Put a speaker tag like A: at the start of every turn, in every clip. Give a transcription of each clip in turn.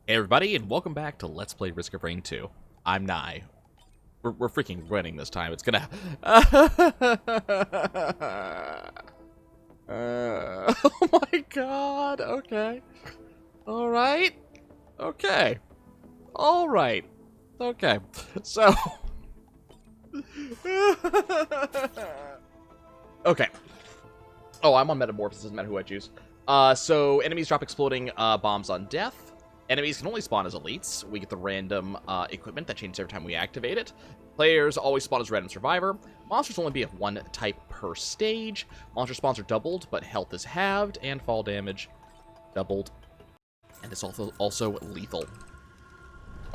A: Hey everybody, and welcome back to Let's Play Risk of Rain 2. I'm Nye. We're freaking winning this time. It's gonna... oh my god, okay. Alright. Okay. Alright. Okay. So... okay. Oh, I'm on Metamorphosis, doesn't matter who I choose. So enemies drop exploding bombs on death. Enemies can only spawn as elites. We get the random equipment that changes every time we activate it. Players always spawn as random survivor. Monsters only be of one type per stage. Monster spawns are doubled, but health is halved, and fall damage doubled. And it's also lethal.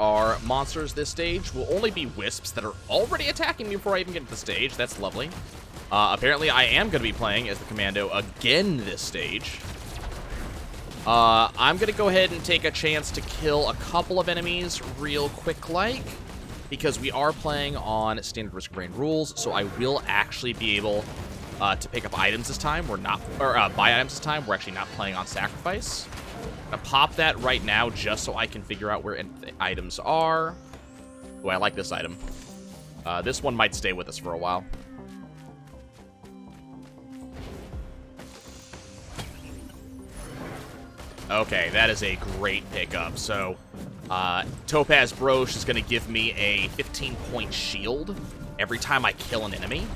A: Our monsters this stage will only be wisps that are already attacking me before I even get to the stage. That's lovely. Apparently, I am going to be playing as the Commando again this stage. I'm going to go ahead and take a chance to kill a couple of enemies real quick-like, because we are playing on standard Risk of Rain rules, so I will actually be able to pick up items this time. We're not, or buy items this time. We're actually not playing on sacrifice. I'm going to pop that right now just so I can figure out where the items are. Oh, I like this item. This one might stay with us for a while. Okay, that is a great pickup. So, Topaz Brooch is going to give me a 15-point shield every time I kill an enemy.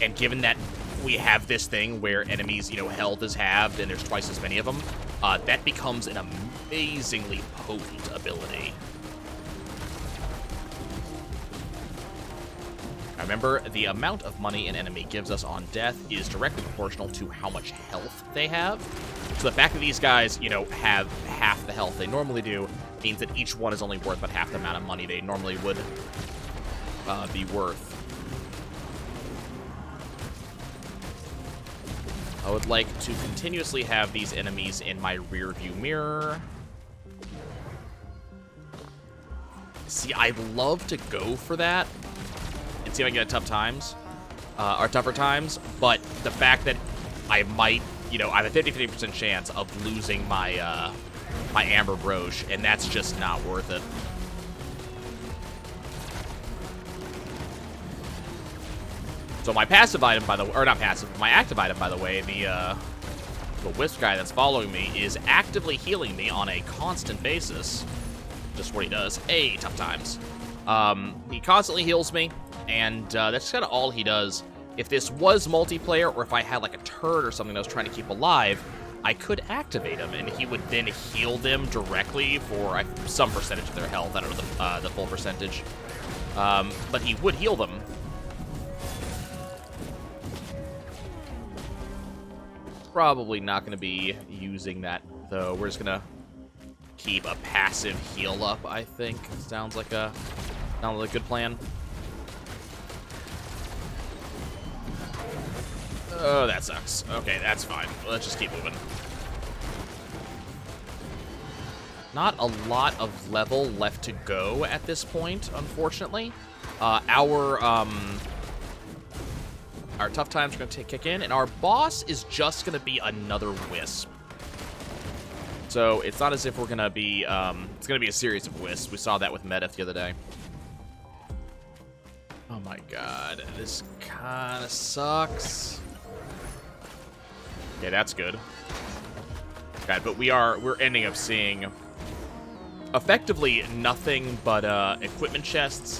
A: And given that we have this thing where enemies, health is halved and there's twice as many of them, that becomes an amazingly potent ability. Now remember, the amount of money an enemy gives us on death is directly proportional to how much health they have. So the fact that these guys, have half the health they normally do means that each one is only worth about half the amount of money they normally would be worth. I would like to continuously have these enemies in my rear view mirror. See, I'd love to go for that and see if I can get tougher times, but the fact that I might, I have a 50-50% chance of losing my my Amber Brooch, and that's just not worth it. So my passive item, by the way, or not passive, my active item, by the way, the wisp guy that's following me is actively healing me on a constant basis. Just what he does. Hey, tough times. He constantly heals me, and that's kind of all he does. If this was multiplayer, or if I had like a turret or something that I was trying to keep alive, I could activate him, and he would then heal them directly for some percentage of their health. I don't know the full percentage, but he would heal them. Probably not going to be using that, though. We're just going to keep a passive heal up, I think. Sounds like a good plan. Oh, that sucks. Okay, that's fine. Let's just keep moving. Not a lot of level left to go at this point, unfortunately. Our tough times are going to kick in, and our boss is just going to be another wisp. So it's not as if we're going to be, it's going to be a series of wisps. We saw that with Medith the other day. Oh my god, this kind of sucks. Okay, that's good. Okay, but we're ending up seeing effectively nothing but equipment chests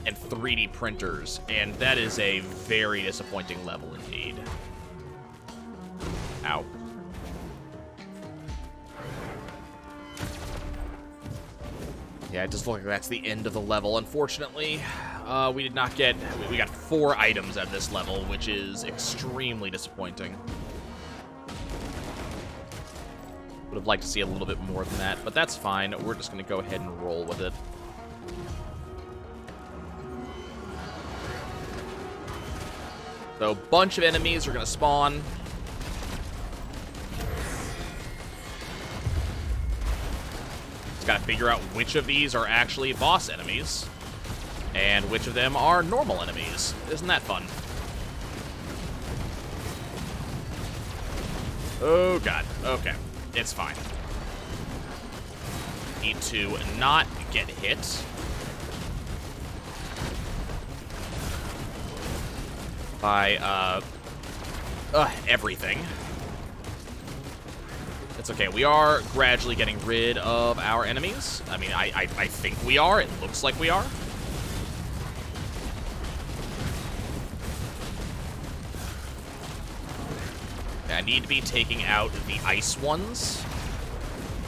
A: and 3D printers, and that is a very disappointing level indeed. Ow. Yeah, it does look like that's the end of the level, unfortunately. We did not get... We got 4 items at this level, which is extremely disappointing. Would have liked to see a little bit more than that, but that's fine. We're just going to go ahead and roll with it. So, a bunch of enemies are going to spawn. Just got to figure out which of these are actually boss enemies, and which of them are normal enemies. Isn't that fun? Oh, God. Okay. It's fine. me to not get hit by everything. It's okay. We are gradually getting rid of our enemies. I mean, I think we are. It looks like we are. I need to be taking out the ice ones,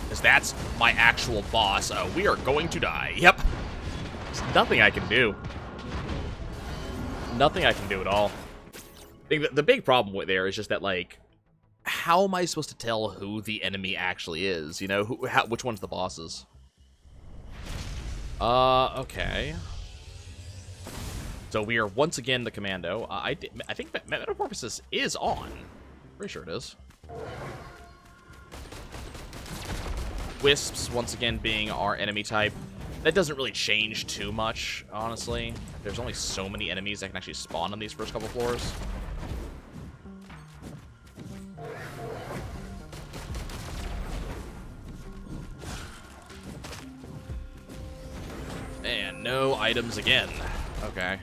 A: because that's my actual boss. We are going to die. Yep. There's nothing I can do. Nothing I can do at all. The big problem with there is just that, like, how am I supposed to tell who the enemy actually is? You know, which one's the bosses? Okay. So we are once again the commando. I think Metamorphosis is on. Pretty sure it is. Wisps, once again, being our enemy type. That doesn't really change too much, honestly. There's only so many enemies that can actually spawn on these first couple floors. And no items again. Okay.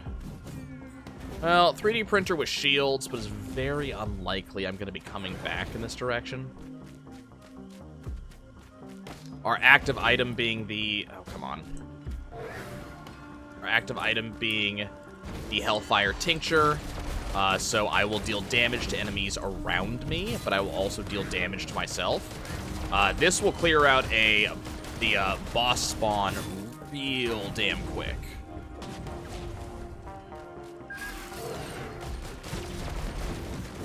A: Well, 3D printer with shields, but it's very unlikely I'm going to be coming back in this direction. Our active item being the... Oh, come on. Our active item being the Hellfire Tincture. So I will deal damage to enemies around me, but I will also deal damage to myself. This will clear out the boss spawn real damn quick.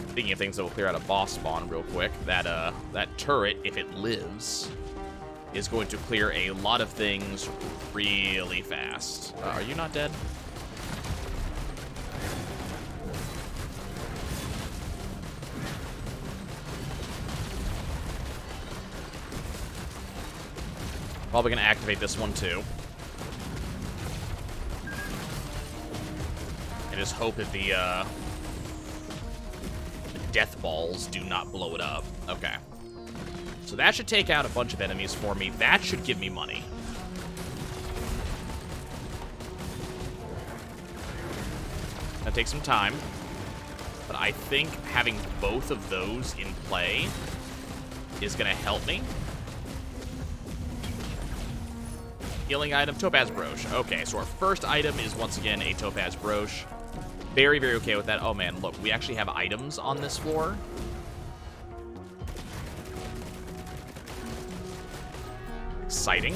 A: Speaking of things that will clear out a boss spawn real quick, that turret, if it lives, is going to clear a lot of things really fast. Are you not dead? Probably going to activate this one too. And just hope that the death balls do not blow it up. Okay. So that should take out a bunch of enemies for me. That should give me money. That'll take some time. But I think having both of those in play is going to help me. Healing item, Topaz Brooch. Okay, so our first item is once again a Topaz Brooch. Very, very okay with that. Oh man, look, we actually have items on this floor. Exciting.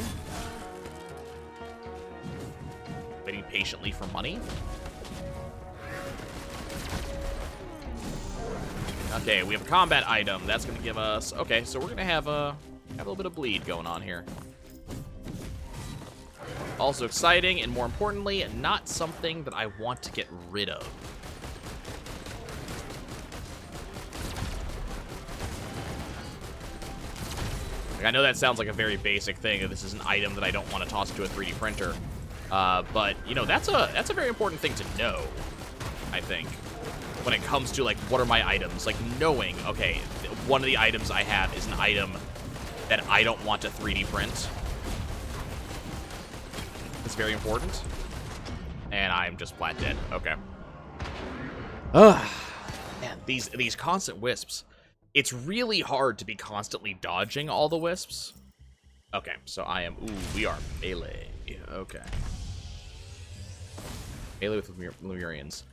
A: Waiting patiently for money. Okay, we have a combat item. That's going to give us... Okay, so we're going to have a little bit of bleed going on here. Also exciting, and more importantly, not something that I want to get rid of. Like, I know that sounds like a very basic thing. This is an item that I don't want to toss to a 3D printer. But, you know, that's a very important thing to know, I think, when it comes to, like, what are my items? Like, knowing, okay, one of the items I have is an item that I don't want to 3D print. It's very important. And I'm just flat dead. Okay. Ugh. Man, these constant wisps. It's really hard to be constantly dodging all the wisps. Okay, so I am... Ooh, we are melee. Okay. Melee with Lemurians.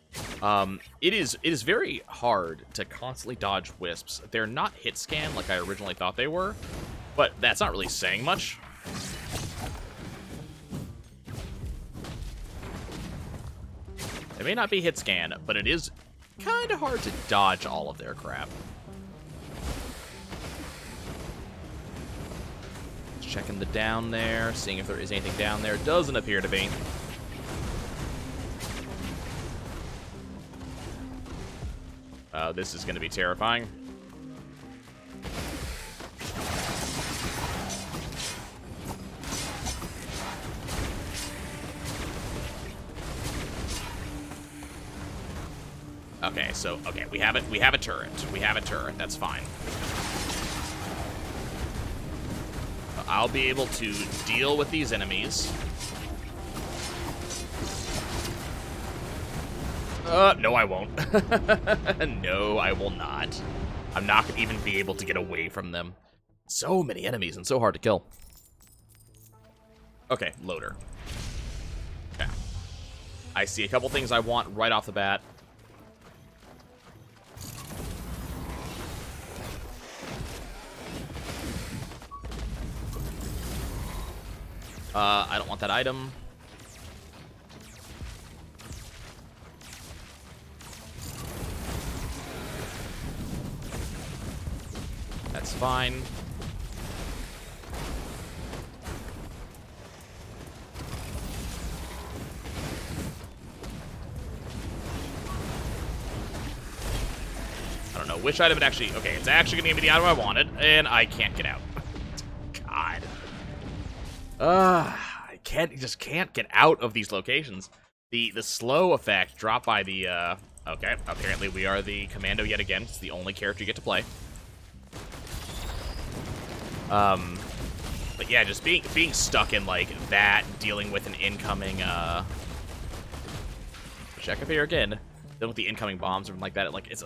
A: It is very hard to constantly dodge wisps. They're not hit scan like I originally thought they were, but that's not really saying much. They may not be hit scan, but it is kind of hard to dodge all of their crap. Checking the down there, seeing if there is anything down there. Doesn't appear to be. This is going to be terrifying. Okay, so we have it. We have a turret. We have a turret. That's fine. I'll be able to deal with these enemies. No, I won't. No, I will not. I'm not going to even be able to get away from them. So many enemies and so hard to kill. Okay, loader. Okay. I see a couple things I want right off the bat. I don't want that item. That's fine. I don't know which item it actually... Okay, it's actually going to give me the item I wanted, and I can't get out. God. I just can't get out of these locations. The slow effect dropped by the... Okay, apparently we are the commando yet again. It's the only character you get to play. But yeah, just being stuck in, like, that, dealing with an incoming, check up here again, dealing with the incoming bombs or like that, like, it's,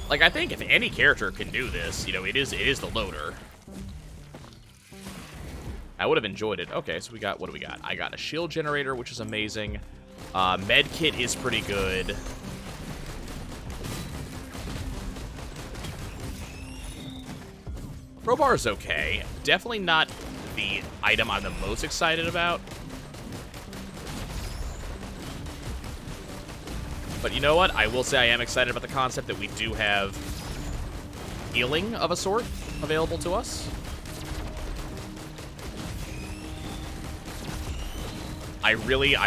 A: Like, I think if any character can do this, you know, it is the loader. I would have enjoyed it. Okay, so we got, what do we got? I got a shield generator, which is amazing. Med kit is pretty good. Crowbar is okay. Definitely not the item I'm the most excited about. But you know what? I will say I am excited about the concept that we do have healing of a sort available to us. I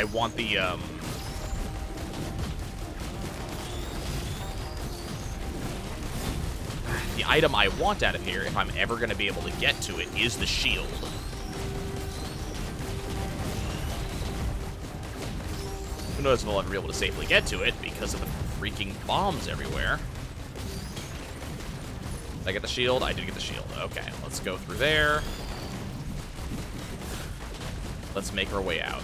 A: want the, the item I want out of here, if I'm ever going to be able to get to it, is the shield. Who knows if I'll ever be able to safely get to it because of the freaking bombs everywhere. Did I get the shield? I did get the shield. Okay, let's go through there. Let's make our way out.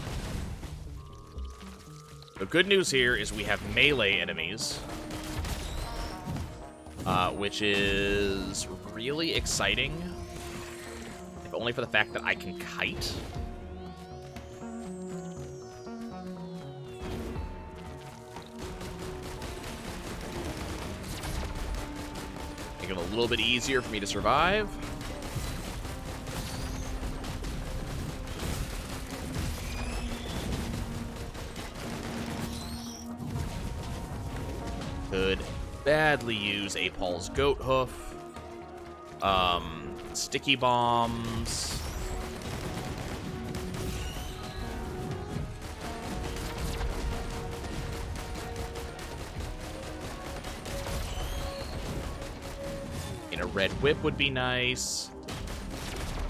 A: The good news here is we have melee enemies. Which is really exciting, if only for the fact that I can kite. Make it a little bit easier for me to survive. Could badly use a Paul's goat hoof. Sticky bombs. And a red whip would be nice.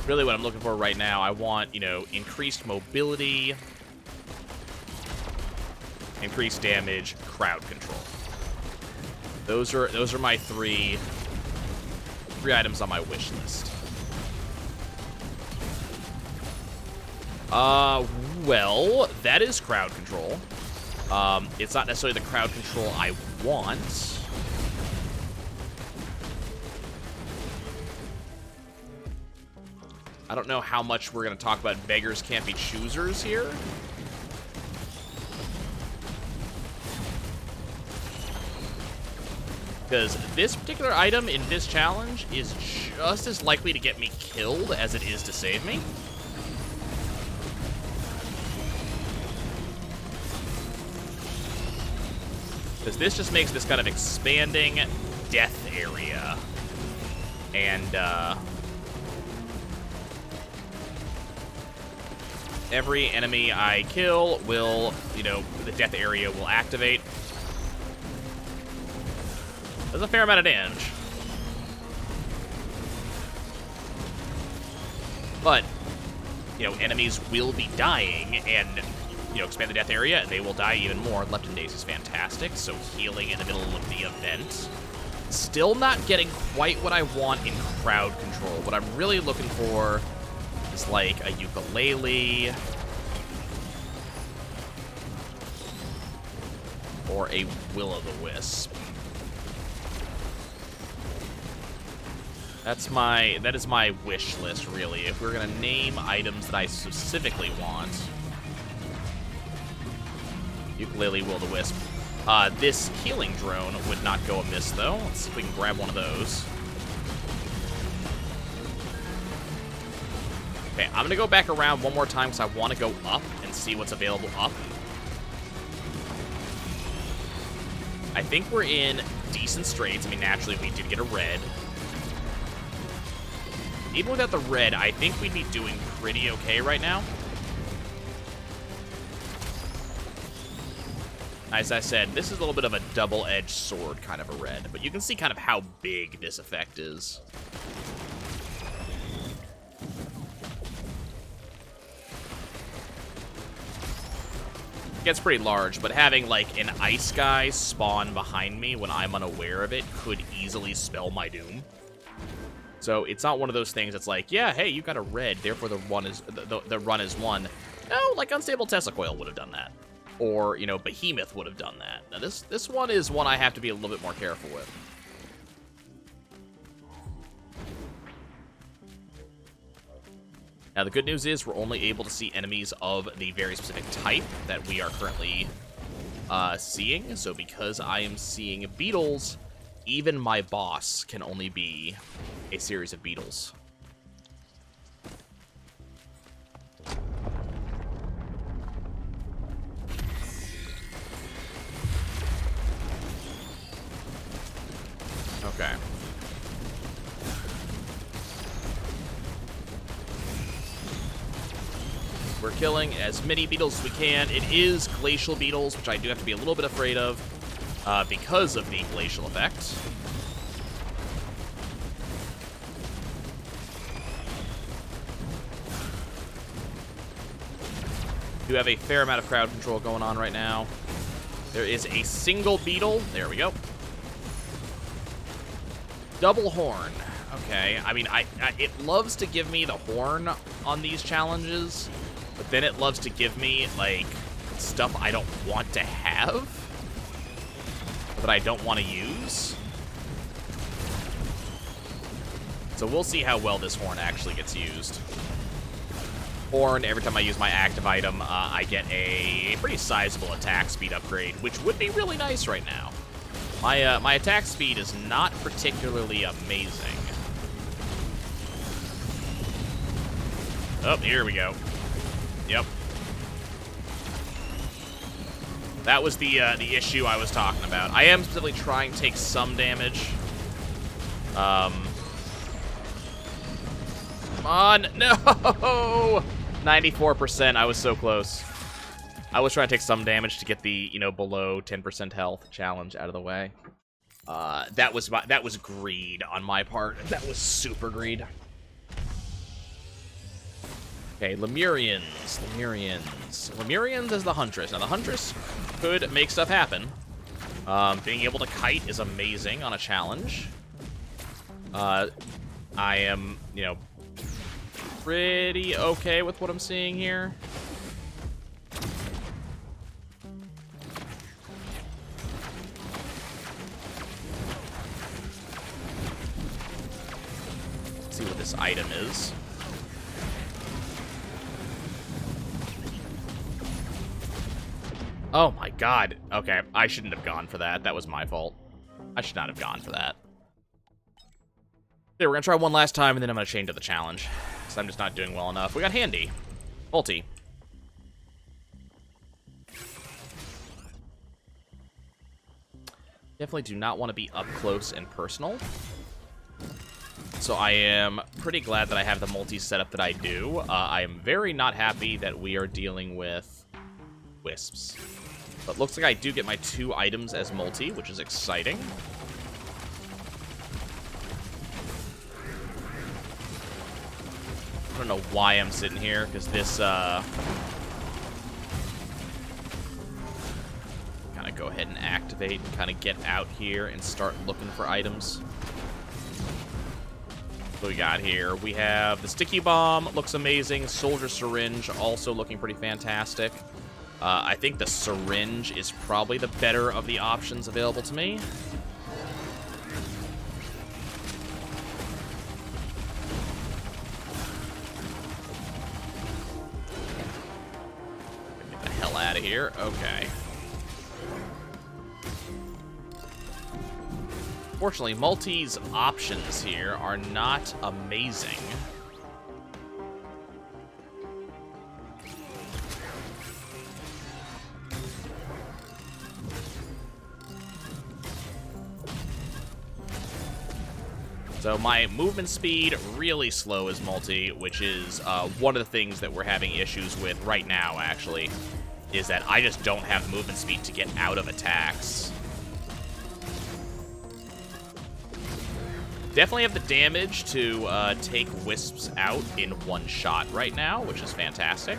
A: Really what I'm looking for right now, I want, you know, increased mobility, increased damage, crowd control. Those are my three items on my wish list. Well, that is crowd control. It's not necessarily the crowd control I want. I don't know how much we're going to talk about beggars can't be choosers here. Because this particular item in this challenge is just as likely to get me killed as it is to save me. Because this just makes this kind of expanding death area. And, every enemy I kill will, you know, the death area will activate. There's a fair amount of damage. But, you know, enemies will be dying and, you know, expand the death area and they will die even more. Left and Daze is fantastic, so healing in the middle of the event Still not getting quite what I want in crowd control. What I'm really looking for is like a ukulele or a will-o'-the-wisp. That is my wish list, really. If we're gonna name items that I specifically want. Ukulele, will-o'-the-wisp. This healing drone would not go amiss, though. Let's see if we can grab one of those. Okay, I'm gonna go back around one more time because I want to go up and see what's available up. I think we're in decent straits. I mean, naturally, we did get a red. Even without the red, I think we'd be doing pretty okay right now. As I said, this is a little bit of a double-edged sword kind of a red, but you can see kind of how big this effect is. It gets pretty large, but having, like, an ice guy spawn behind me when I'm unaware of it could easily spell my doom. So it's not one of those things that's like, yeah, hey, you got a red, therefore the run is won. No, like Unstable Tesla Coil would have done that. Or, you know, Behemoth would have done that. Now, this one is one I have to be a little bit more careful with. Now, the good news is we're only able to see enemies of the very specific type that we are currently seeing. So because I am seeing beetles, even my boss can only be a series of beetles. Okay. We're killing as many beetles as we can. It is Glacial Beetles, which I do have to be a little bit afraid of because of the glacial effect. Do have a fair amount of crowd control going on right now. There is a single beetle. There we go. Double horn. Okay. I mean, it loves to give me the horn on these challenges, but then it loves to give me, like, stuff I don't want to have, that I don't want to use. So we'll see how well this horn actually gets used. Horn, every time I use my active item, I get a pretty sizable attack speed upgrade, which would be really nice right now. My attack speed is not particularly amazing. Oh, here we go. Yep. That was the issue I was talking about. I am specifically trying to take some damage. Come on, no! 94%, I was so close. I was trying to take some damage to get the, you know, below 10% health challenge out of the way. That was greed on my part. That was super greed. Okay, Lemurians. Lemurians as the Huntress. Now, the Huntress could make stuff happen. Being able to kite is amazing on a challenge. I am, you know, pretty okay with what I'm seeing here. Let's see what this item is. Oh my god. Okay, I shouldn't have gone for that. That was my fault. I should not have gone for that. Okay, we're gonna try one last time, and then I'm gonna change to the challenge. Because I'm just not doing well enough. We got Handy. Ulti. Definitely do not want to be up close and personal. So I am pretty glad that I have the multi setup that I do. I am very not happy that we are dealing with wisps. But looks like I do get my 2 items as multi, which is exciting. I don't know why I'm sitting here, because this, kind of go ahead and activate activate and kind of get out here and start looking for items. What we got here? We have the sticky bomb, looks amazing. Soldier syringe, also looking pretty fantastic. I think the syringe is probably the better of the options available to me. Get the hell out of here. Okay. Fortunately, Multi's options here are not amazing. So my movement speed really slow as Multi, which is one of the things that we're having issues with right now, actually, is that I just don't have the movement speed to get out of attacks. Definitely have the damage to take wisps out in one shot right now, which is fantastic.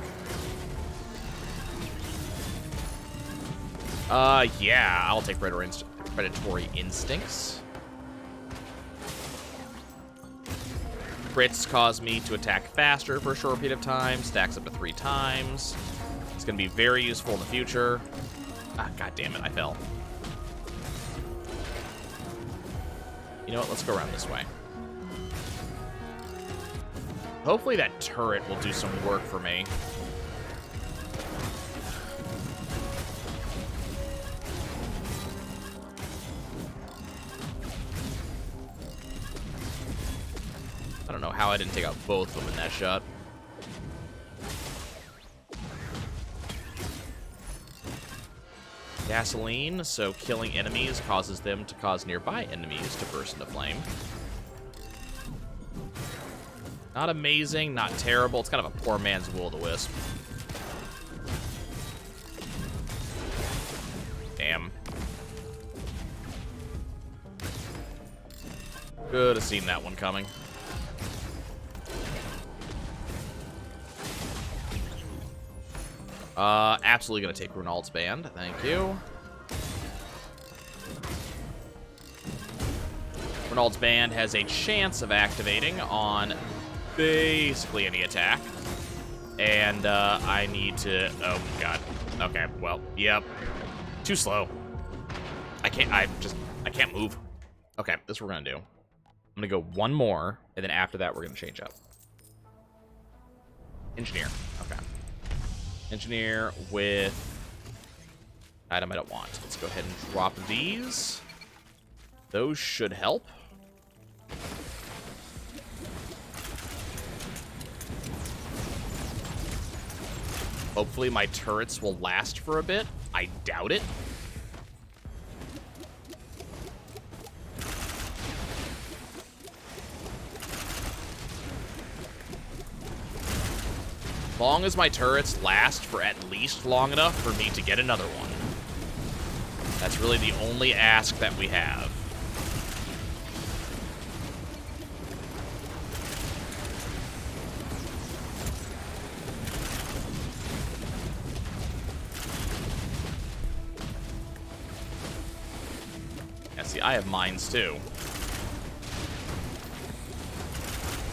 A: Yeah, I'll take predatory instincts. Crits cause me to attack faster for a short period of time, stacks up to 3 times. It's going to be very useful in the future. Ah, god damn it, I fell. You know what, let's go around this way. Hopefully that turret will do some work for me. I don't know how I didn't take out both of them in that shot. Gasoline, so killing enemies causes them to cause nearby enemies to burst into flame. Not amazing, not terrible. It's kind of a poor man's will-o-the-wisp. Damn. Could have seen that one coming. Absolutely gonna take Ronald's band. Thank you. Ronald's band has a chance of activating on basically any attack. And, I need to... Oh, God. Okay, well, yep. Too slow. I can't move. Okay, this is what we're gonna do. I'm gonna go one more, and then after that, we're gonna change up. Engineer. Okay. Engineer with item I don't want. Let's go ahead and drop these. Those should help. Hopefully my turrets will last for a bit. I doubt it. As long as my turrets last for at least long enough for me to get another one. That's really the only ask that we have. Yeah, see, I have mines too.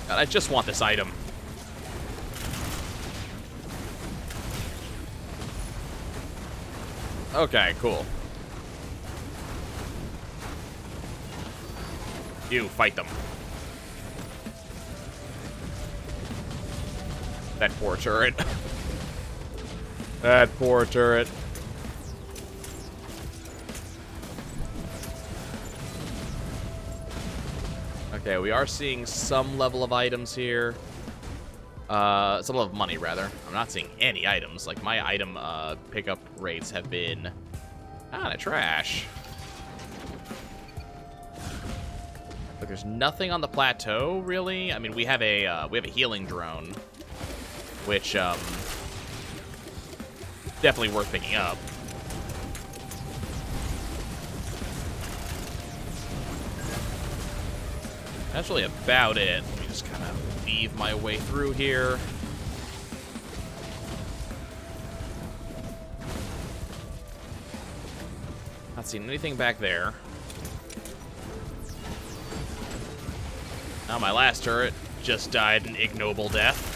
A: God, I just want this item. Okay, cool. You, fight them. That poor turret. That poor turret. Okay, we are seeing some level of items here. Some level of money, rather. I'm not seeing any items. Like, my item pickup rates have been kind of trash. Like, there's nothing on the plateau, really. I mean, we have a healing drone, which definitely worth picking up. That's really about it. Let me just kind of weave my way through here. Not seeing anything back there. Now my last turret just died an ignoble death.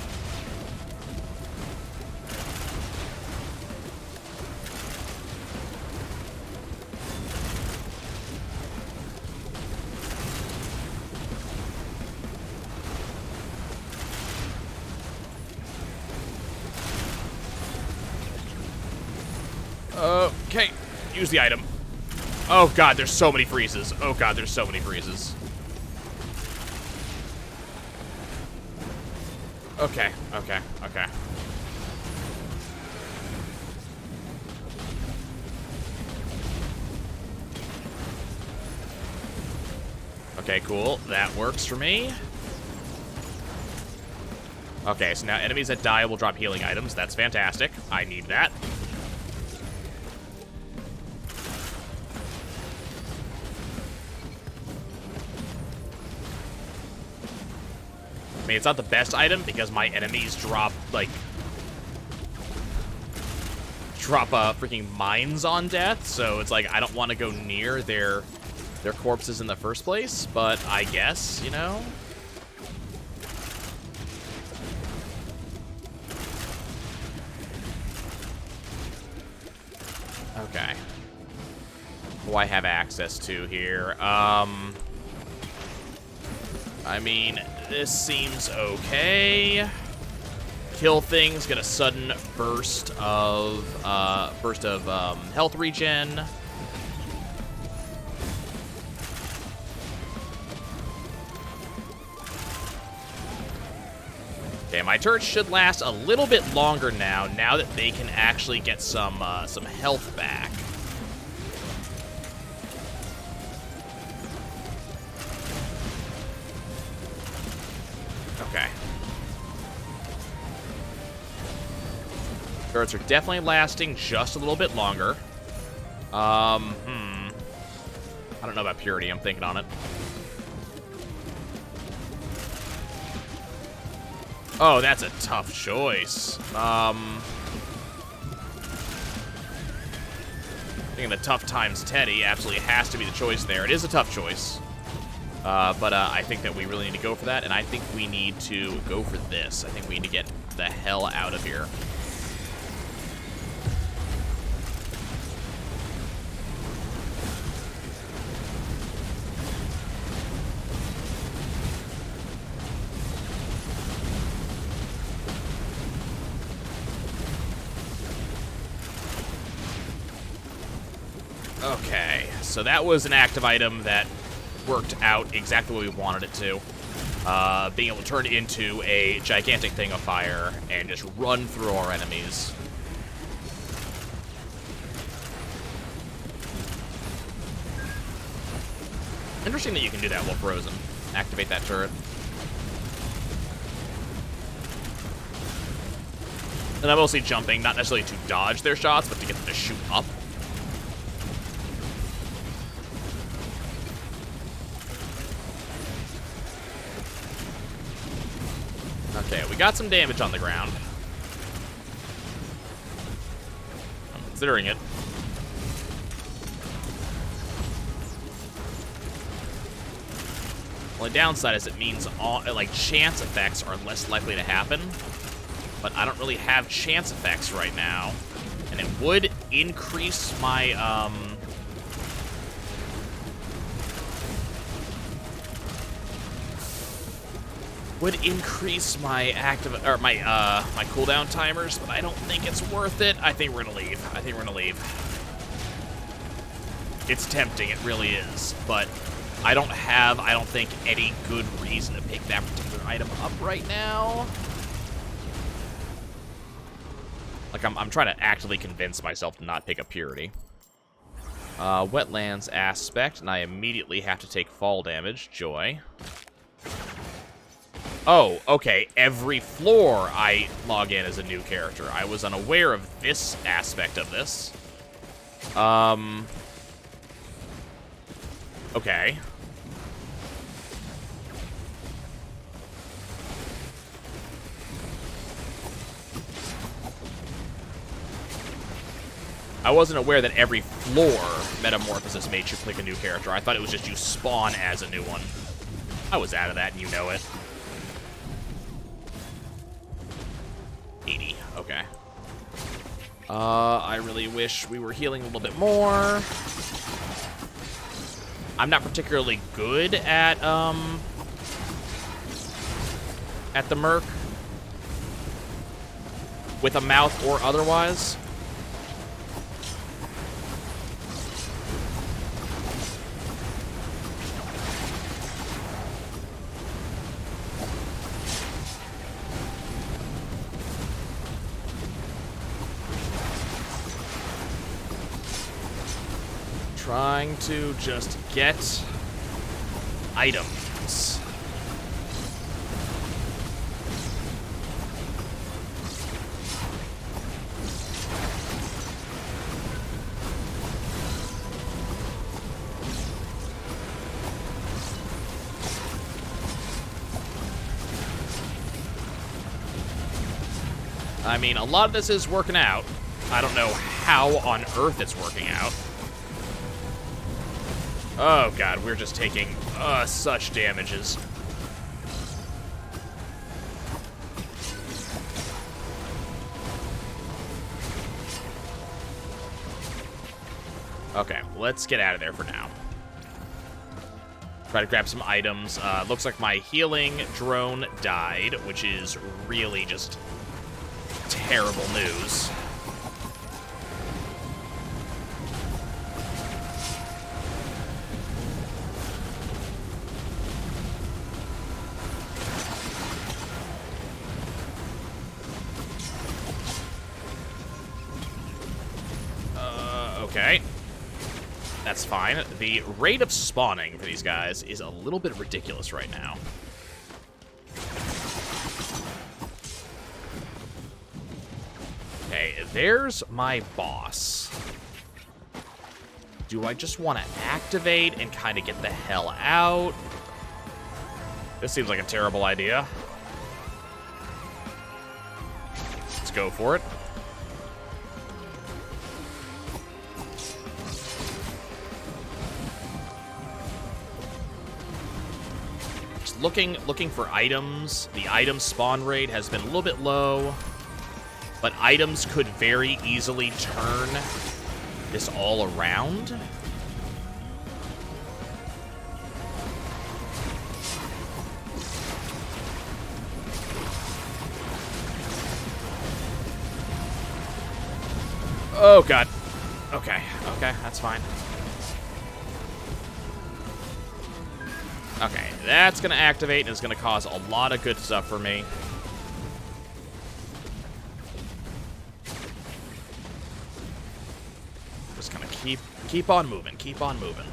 A: Okay, use the item. Oh god, there's so many freezes. Oh god, there's so many freezes. Okay, okay, okay. Okay, cool. That works for me. Okay, so now enemies that die will drop healing items. That's fantastic. I need that. I mean, it's not the best item because my enemies drop freaking mines on death, so it's like I don't want to go near their corpses in the first place, but I guess, you know? Okay. What do I have access to here? I mean, this seems okay. Kill things, get a sudden burst of health regen. Okay, my turrets should last a little bit longer now that they can actually get some health back. Okay. Turrets are definitely lasting just a little bit longer. I don't know about purity, I'm thinking on it. Oh, that's a tough choice. Thinking the tough times Teddy absolutely has to be the choice there. It is a tough choice. But I think that we really need to go for that, and I think we need to go for this. I think we need to get the hell out of here. Okay, so that was an active item that worked out exactly what we wanted it to. Being able to turn it into a gigantic thing of fire and just run through our enemies. Interesting that you can do that while frozen. Activate that turret. And I'm mostly jumping, not necessarily to dodge their shots, but to get them to shoot up. Okay, we got some damage on the ground. I'm considering it. Only downside is it means all, like, chance effects are less likely to happen. But I don't really have chance effects right now. And it would increase my, my cooldown timers, but I don't think it's worth it. I think we're gonna leave. It's tempting, it really is, but I don't think, any good reason to pick that particular item up right now. Like, I'm trying to actively convince myself to not pick up Purity. Wetlands aspect, and I immediately have to take fall damage. Joy. Oh, okay. Every floor I log in as a new character. I was unaware of this aspect of this. Okay. I wasn't aware that every floor metamorphosis made you click a new character. I thought it was just you spawn as a new one. I was out of that, and you know it. 80. Okay. I really wish we were healing a little bit more. I'm not particularly good at the Merc. With a mouth or otherwise. Trying to just get items. I mean, a lot of this is working out. I don't know how on earth it's working out. Oh god, we're just taking such damages. Okay, let's get out of there for now. Try to grab some items. Looks like my healing drone died, which is really just terrible news. Okay. That's fine. The rate of spawning for these guys is a little bit ridiculous right now. Okay, there's my boss. Do I just want to activate and kind of get the hell out? This seems like a terrible idea. Let's go for it. Looking for items. The item spawn rate has been a little bit low, but items could very easily turn this all around. Oh god. Okay, that's fine. Okay, that's going to activate, and it's going to cause a lot of good stuff for me. Just going to keep on moving, keep on moving.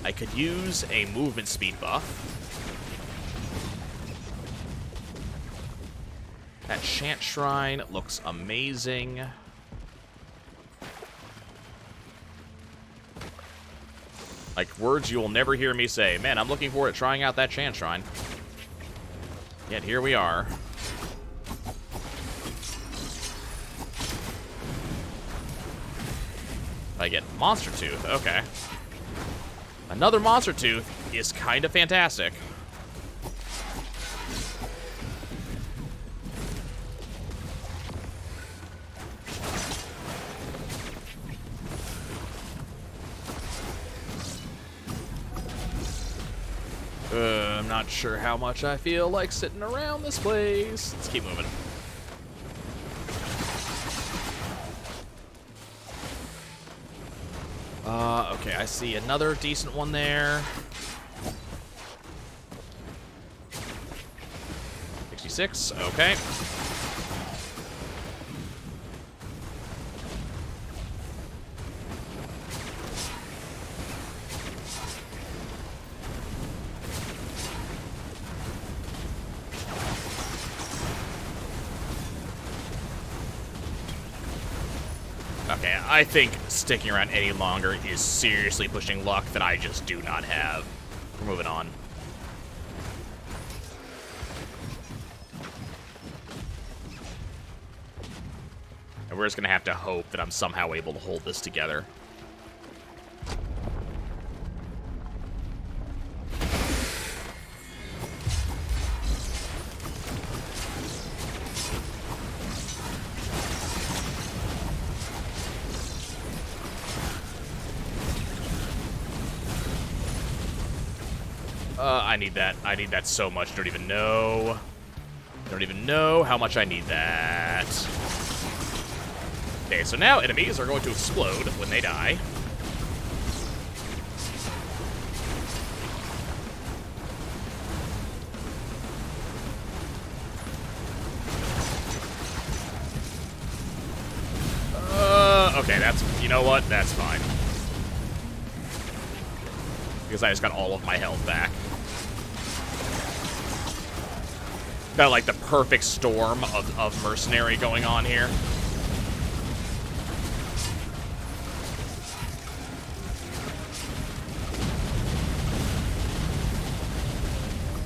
A: I could use a movement speed buff. That Chant Shrine looks amazing. Like, words you will never hear me say. Man, I'm looking forward to trying out that Chant Shrine. Yet here we are. I get Monster Tooth. Okay. Another Monster Tooth is kind of fantastic. I'm not sure how much I feel like sitting around this place. Let's keep moving. Okay, I see another decent one there. 66, okay. Okay, I think sticking around any longer is seriously pushing luck that I just do not have. We're moving on. And we're just gonna have to hope that I'm somehow able to hold this together. I need that. I need that so much. Don't even know. Don't even know how much I need that. Okay, so now enemies are going to explode when they die. Okay, that's, you know what? That's fine. Because I just got all of my health back. Got like the perfect storm of mercenary going on here.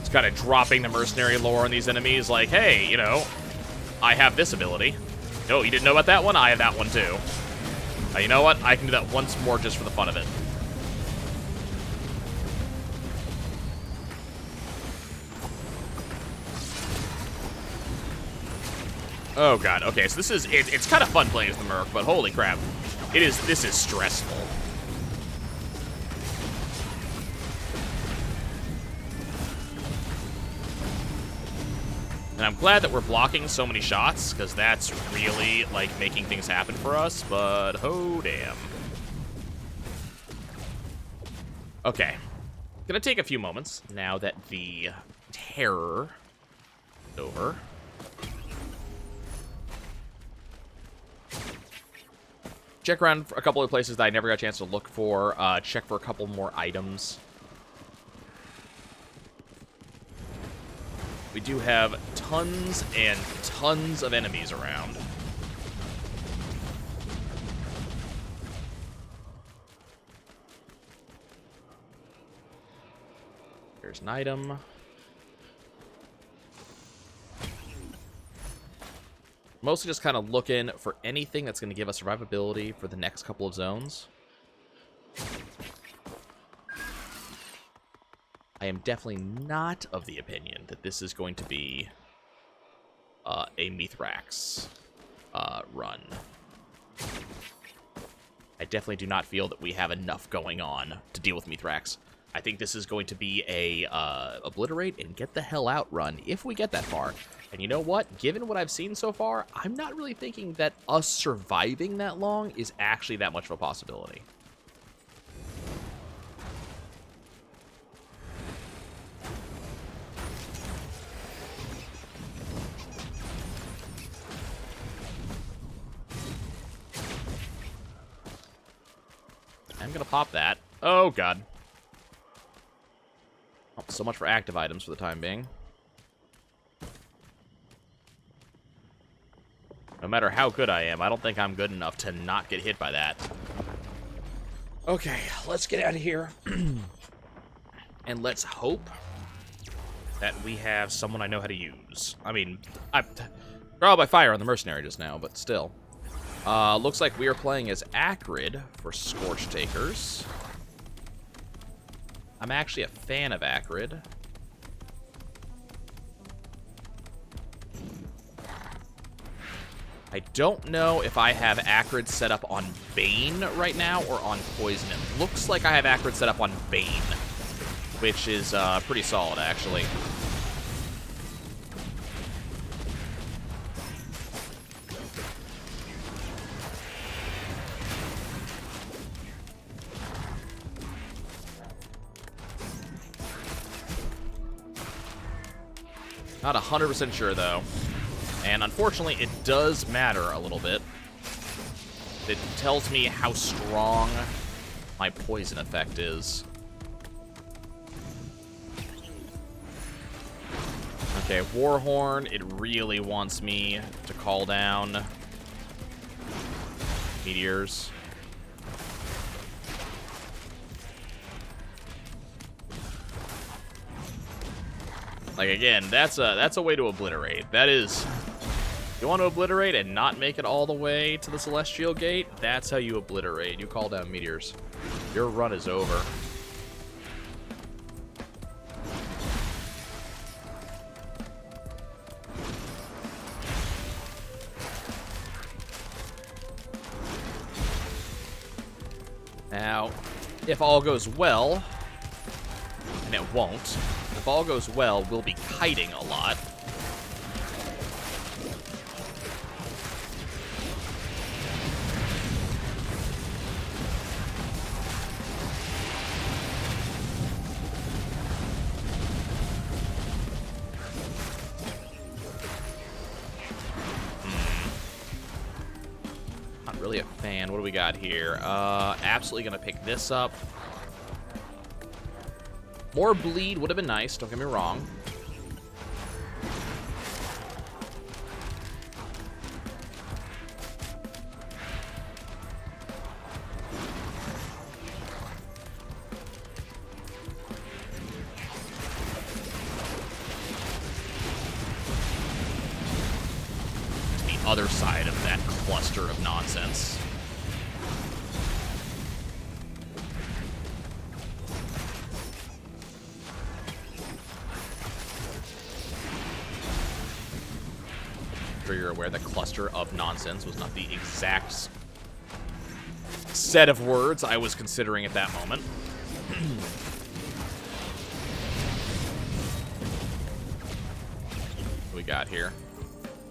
A: It's kind of dropping the mercenary lore on these enemies like, hey, you know, I have this ability. No, you didn't know about that one? I have that one too. You know what? I can do that once more just for the fun of it. Oh god, okay, so this is, it's kind of fun playing as the Merc, but holy crap. This is stressful. And I'm glad that we're blocking so many shots, because that's really, like, making things happen for us, but oh damn. Okay. Gonna take a few moments, now that the terror is over. Check around for a couple of places that I never got a chance to look for. Check for a couple more items. We do have tons and tons of enemies around. There's an item. Mostly just kind of looking for anything that's going to give us survivability for the next couple of zones. I am definitely not of the opinion that this is going to be a Mithrix run. I definitely do not feel that we have enough going on to deal with Mithrix. I think this is going to be a obliterate and get the hell out run if we get that far. And you know what? Given what I've seen so far, I'm not really thinking that us surviving that long is actually that much of a possibility. I'm gonna pop that. Oh, God. Oh, so much for active items for the time being. No matter how good I am, I don't think I'm good enough to not get hit by that. Okay, let's get out of here. And let's hope that we have someone I know how to use. I mean, trial by fire on the mercenary just now, but still. Looks like we are playing as Acrid for Scorch Takers. I'm actually a fan of Acrid. I don't know if I have Acrid set up on Bane right now or on Poison. It looks like I have Acrid set up on Bane, which is pretty solid, actually. Not 100% sure, though. And unfortunately, it does matter a little bit. It tells me how strong my poison effect is. Okay, Warhorn, it really wants me to call down meteors. Like, again, that's a way to obliterate. That is You want to obliterate and not make it all the way to the Celestial Gate? That's how you obliterate. You call down meteors. Your run is over. Now, if all goes well, and it won't, if all goes well, we'll be kiting a lot. Not really a fan. What do we got here? Absolutely gonna pick this up. More bleed would have been nice, don't get me wrong. The other side of that cluster of nonsense. Sure you're aware that cluster of nonsense was not the exact set of words I was considering at that moment. What we got here?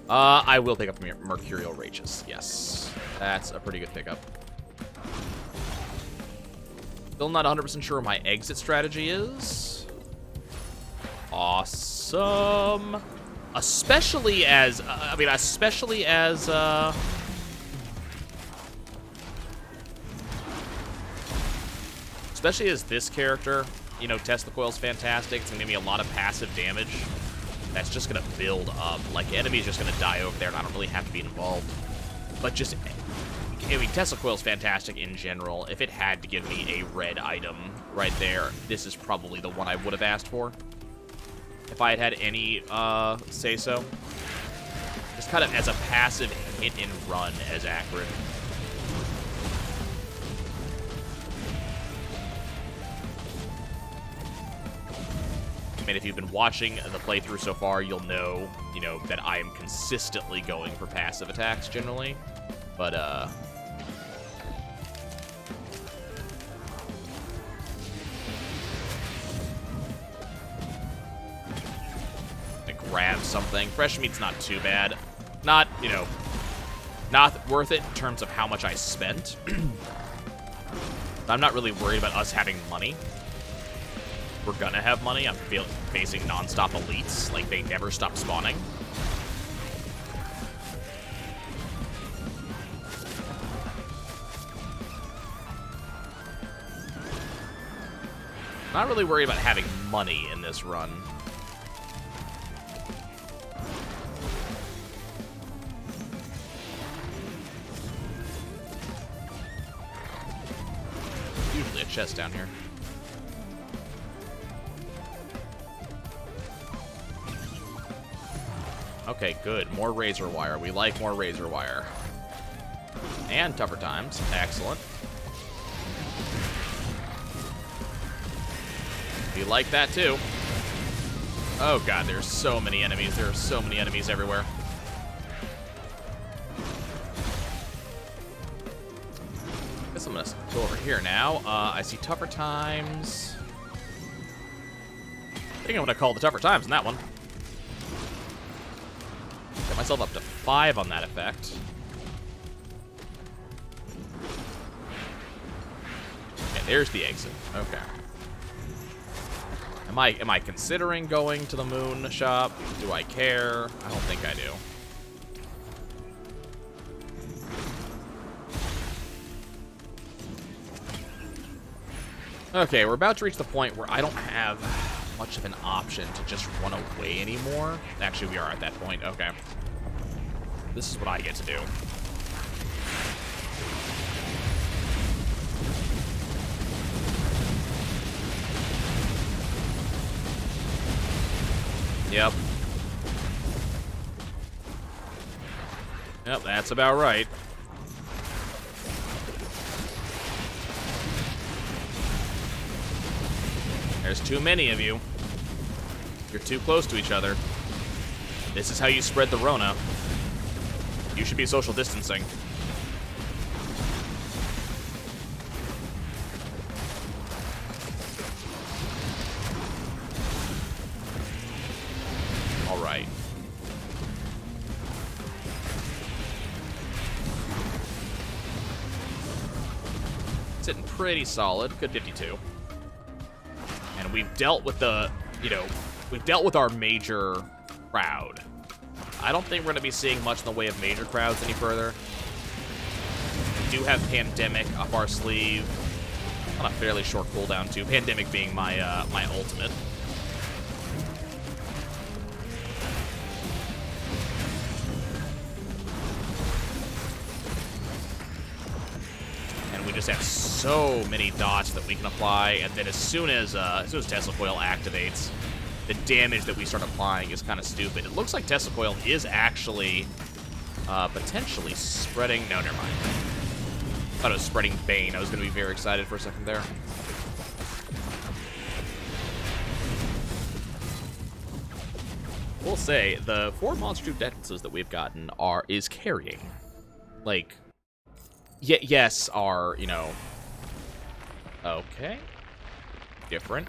A: I will pick up Mercurial Rages. Yes, that's a pretty good pickup. Still not 100% sure what my exit strategy is. Awesome. Especially as, especially as this character, you know, Tesla Coil's fantastic. It's gonna give me a lot of passive damage. That's just gonna build up. Like, enemies just gonna die over there, and I don't really have to be involved. But just, I mean, Tesla Coil's fantastic in general. If it had to give me a red item right there, this is probably the one I would have asked for. If I had any say-so. Just kind of as a passive hit and run as accurate. I mean, if you've been watching the playthrough so far, you'll know, you know, that I am consistently going for passive attacks generally. But, grab something. Fresh meat's not too bad. Not, you know, not worth it in terms of how much I spent. I'm not really worried about us having money. We're gonna have money. I'm facing non-stop elites. Like, they never stop spawning. Not really worried about having money in this run. Usually a chest down here. Okay, good. More razor wire. We like more razor wire. And tougher times. Excellent. We like that too. Oh god, there's so many enemies. There are so many enemies everywhere. Guess I'm gonna go over here now. I see tougher times. I think I'm gonna call the tougher times in that one. Get myself up to 5 on that effect. Okay, there's the exit. Okay. Am I considering going to the moon shop? Do I care? I don't think I do. Okay, we're about to reach the point where I don't have much of an option to just run away anymore. Actually, we are at that point. Okay. This is what I get to do. Yep. Yep, that's about right. There's too many of you. You're too close to each other. This is how you spread the Rona. You should be social distancing. All right. Sitting pretty solid. Good 52. And we've dealt with the, we've dealt with our major crowd. I don't think we're going to be seeing much in the way of major crowds any further. We do have Pandemic up our sleeve. On a fairly short cooldown, too. Pandemic being my my ultimate. And we just have so many dots that we can apply, and then as soon as Tesla Coil activates, the damage that we start applying is kind of stupid. It looks like Tesla Coil is actually potentially spreading... No, never mind. I thought it was spreading Bane. I was going to be very excited for a second there. We'll say, the 4 Monster Troop Detences that we've gotten is carrying. Like, yes, are, okay. Different.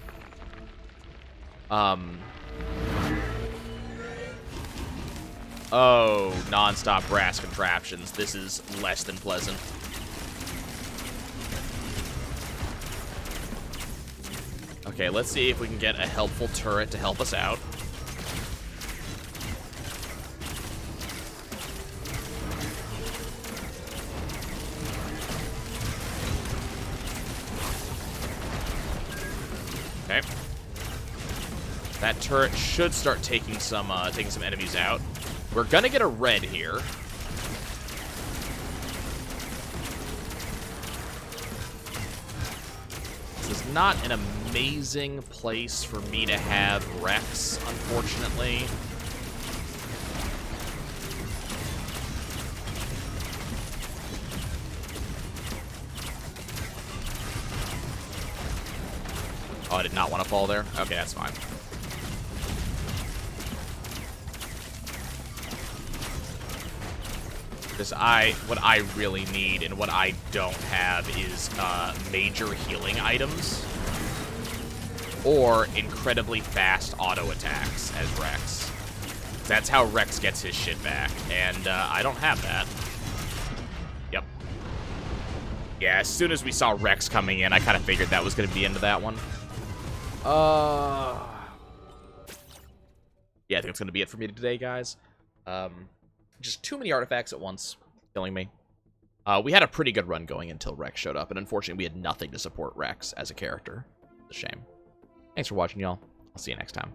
A: Oh, non-stop brass contraptions. This is less than pleasant. Okay, let's see if we can get a helpful turret to help us out. Okay. That turret should start taking some enemies out. We're gonna get a red here. This is not an amazing place for me to have Rex, unfortunately. Oh, I did not want to fall there? Okay, that's fine. Because what I really need and what I don't have is major healing items or incredibly fast auto attacks as Rex. That's how Rex gets his shit back, and I don't have that. Yep. Yeah, as soon as we saw Rex coming in, I kind of figured that was going to be the end of that one. Yeah, I think it's going to be it for me today, guys. Just too many artifacts at once, killing me. We had a pretty good run going until Rex showed up, and unfortunately we had nothing to support Rex as a character. It's a shame. Thanks for watching, y'all. I'll see you next time.